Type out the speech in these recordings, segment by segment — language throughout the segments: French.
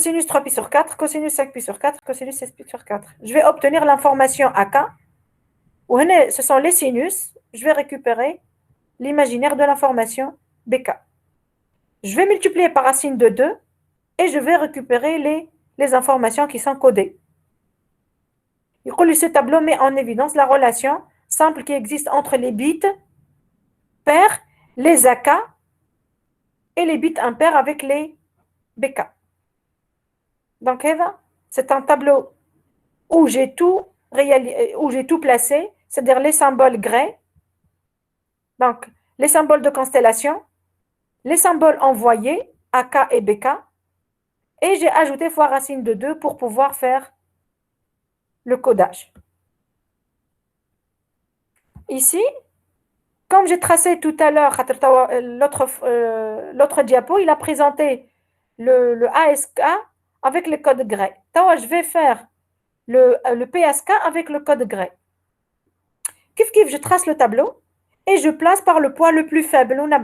cosinus 3 pi sur 4, cosinus 5 pi sur 4, cosinus 16 pi sur 4. Je vais obtenir l'information AK. Ce sont les sinus. Je vais récupérer l'imaginaire de l'information BK. Je vais multiplier par racine de 2 et je vais récupérer les informations qui sont codées. Ce tableau met en évidence la relation simple qui existe entre les bits pairs, les AK et les bits impairs avec les BK. Donc, c'est un tableau où j'ai tout placé, c'est-à-dire les symboles grais, donc les symboles de constellation, les symboles envoyés, AK et BK, et j'ai ajouté fois racine de 2 pour pouvoir faire le codage. Ici, comme j'ai tracé tout à l'heure, l'autre diapo, il a présenté le ASK avec le code grey. Je vais faire le PSK avec le code grey. Je trace le tableau et je place par le poids le plus faible. On a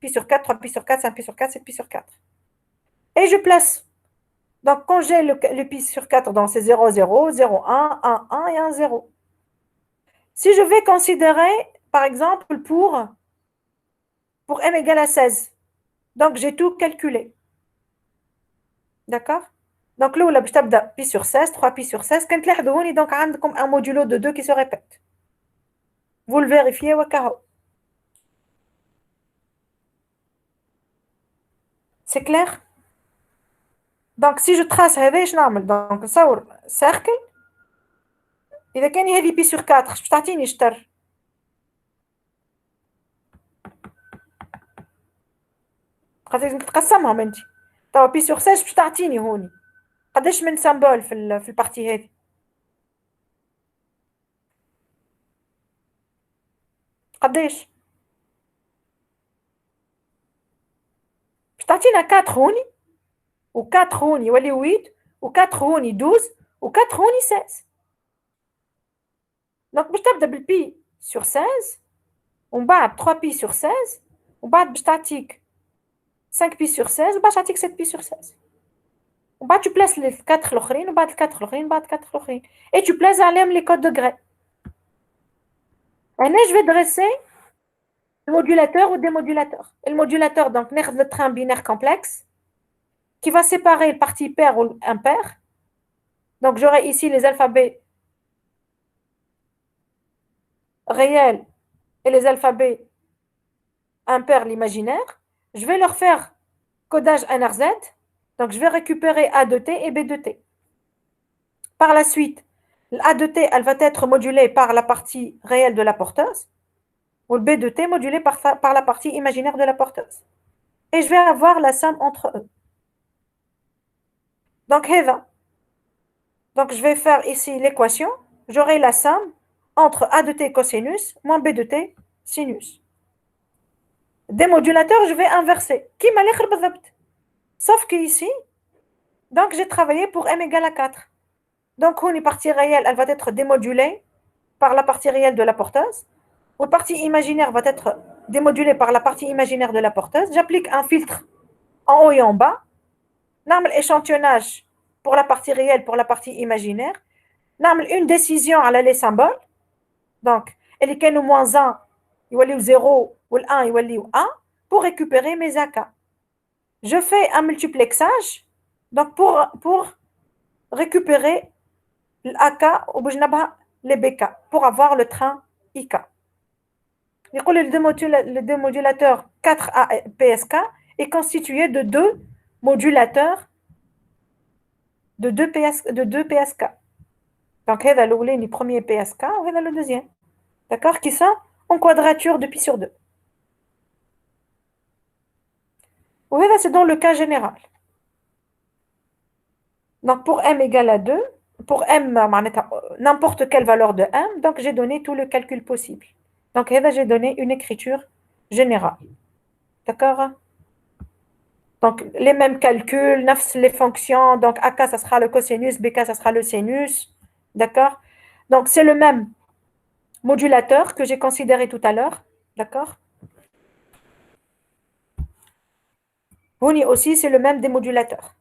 pi sur 4, 3 pi sur 4, 5 pi sur 4, 7 pi sur 4. Et je place. Donc, quand j'ai le pi sur 4, c'est 0, 0, 0, 1, 1, 1 et 1, 0. Si je vais considérer, par exemple, pour m égale à 16, donc j'ai tout calculé. D'accord? Donc là, je tape pi sur 16, 3 pi sur 16. Quand vous donc comme un modulo de 2 qui se répète. Vous le vérifiez. C'est clair? Donc si je trace هذا ايش نعمل؟ donc نصور cercle. إذا كان هذه pi sur 4 باش تعطيني شطر. لازم تقسمهم انت. توا pi sur 16 باش تعطيني هوني. قداش من سامبول في البارتي هذه؟ قداش؟ باش تعطينا 4 هوني و4 هوني يولي 8 و4 هوني 12 و4 هوني 16. دونك باش تبدا بالبي sur 16 ومن بعد 3 بي sur 16 ومن بعد باش تعطيك 5 بي sur 16 وباش تعطيك 7 بي sur 16. ومن بعد tu places les 4 الاخرين ومن بعد 4 الاخرين ومن بعد 4 الاخرين et tu places عليهم les codes de grès. هنا je vais dresser le modulateur ou démodulateur. Le modulateur, donc, le train binaire complexe qui va séparer le parti pair ou impair. Donc, j'aurai ici les alphabets réels et les alphabets impairs, l'imaginaire. Je vais leur faire codage NRZ. Donc, je vais récupérer A de T et B de T. Par la suite, A de T, elle va être modulée par la partie réelle de la porteuse. Ou le B de T modulé par la partie imaginaire de la porteuse. Et je vais avoir la somme entre eux. Donc, je vais faire ici l'équation. J'aurai la somme entre A de T cosinus moins B de T sinus. Démodulateur, je vais inverser. Qui m'a l'air بالضبط. Sauf que ici, donc j'ai travaillé pour m égale à 4. Donc, une partie réelle, elle va être démodulée par la partie réelle de la porteuse. La partie imaginaire va être démodulée par la partie imaginaire de la porteuse. J'applique un filtre en haut et en bas. Normal échantillonnage pour la partie réelle, pour la partie imaginaire. Normal une décision à les symboles. Donc, elle est au moins 1, il y a 0, ou 1, il y a 1, pour récupérer mes AK. Je fais un multiplexage donc pour récupérer l'AK ou les BK, pour avoir le train IK. Le démodulateur 4A PSK est constitué de deux modulateurs de deux PSK. Donc, c'est le premier PSK et le deuxième. D'accord? Qui sont en quadrature de pi sur 2. Oui, c'est dans le cas général. Donc, pour m égale à 2, pour m, n'importe quelle valeur de m, donc j'ai donné tout le calcul possible. Donc, j'ai donné une écriture générale. D'accord? Donc, les mêmes calculs, les fonctions. Donc, AK, ça sera le cosinus, BK, ça sera le sinus. D'accord? Donc, c'est le même modulateur que j'ai considéré tout à l'heure. D'accord? Honi aussi, c'est le même démodulateur.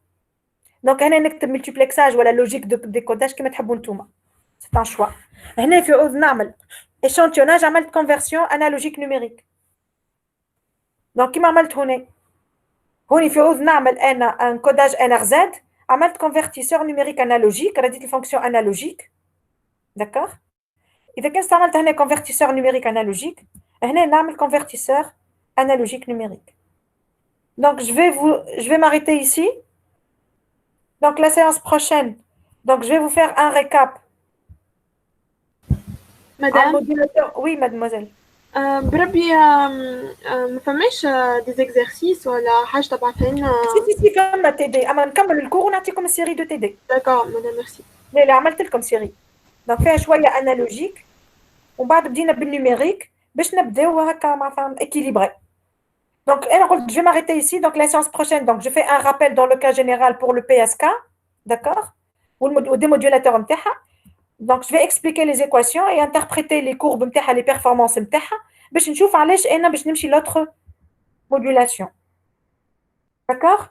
دونك هنا نكتب ملتيبلكساج ولا لوجيك ديكوداج كما تحبوا نتوما، سي ان شوا. هنا في عوض نعمل échantillonnage عملت conversion analogique numérique. دونك كيما عملت هوني في عوض نعمل انا ان كوداج NRZ عملت convertisseur numérique analogique رديت الفونكسيون analogique. داكوغ. اذا كان استعملت هنا convertisseur numérique analogique هنا نعمل convertisseur analogique numérique. Donc je vais m'arrêter ici. Donc la séance prochaine, donc je vais vous faire un récap. Madame. Oui, mademoiselle. بربي ما فماش des exercices ولا حاجة تبعتها لنا؟ سي فما تي دي، اما نكمل الكور ونعطيكم السيري دو تي دي. داكور مدام ميرسي. لا عملت لكم سيري دونك فيها شويه انالوجيك ومن بعد بدينا بالنيميريك باش نبداو هكا معناتها اكيليبري. Donc, je vais m'arrêter ici. Donc, la séance prochaine, donc, je fais un rappel dans le cas général pour le PSK. D'accord? Ou le démodulateur MTH. Donc, je vais expliquer les équations et interpréter les courbes MTH, les performances MTH. باش نشوف علاش انا باش نمشي l'autre modulation. D'accord?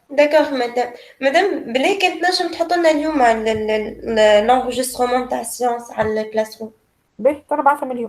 D'accord, madame. Madame, بلي كنت نجم تحط لنا اليوم على l'enregistrement تاع السيونس على الكلاس روم. باهي، نبعثهم اليوم.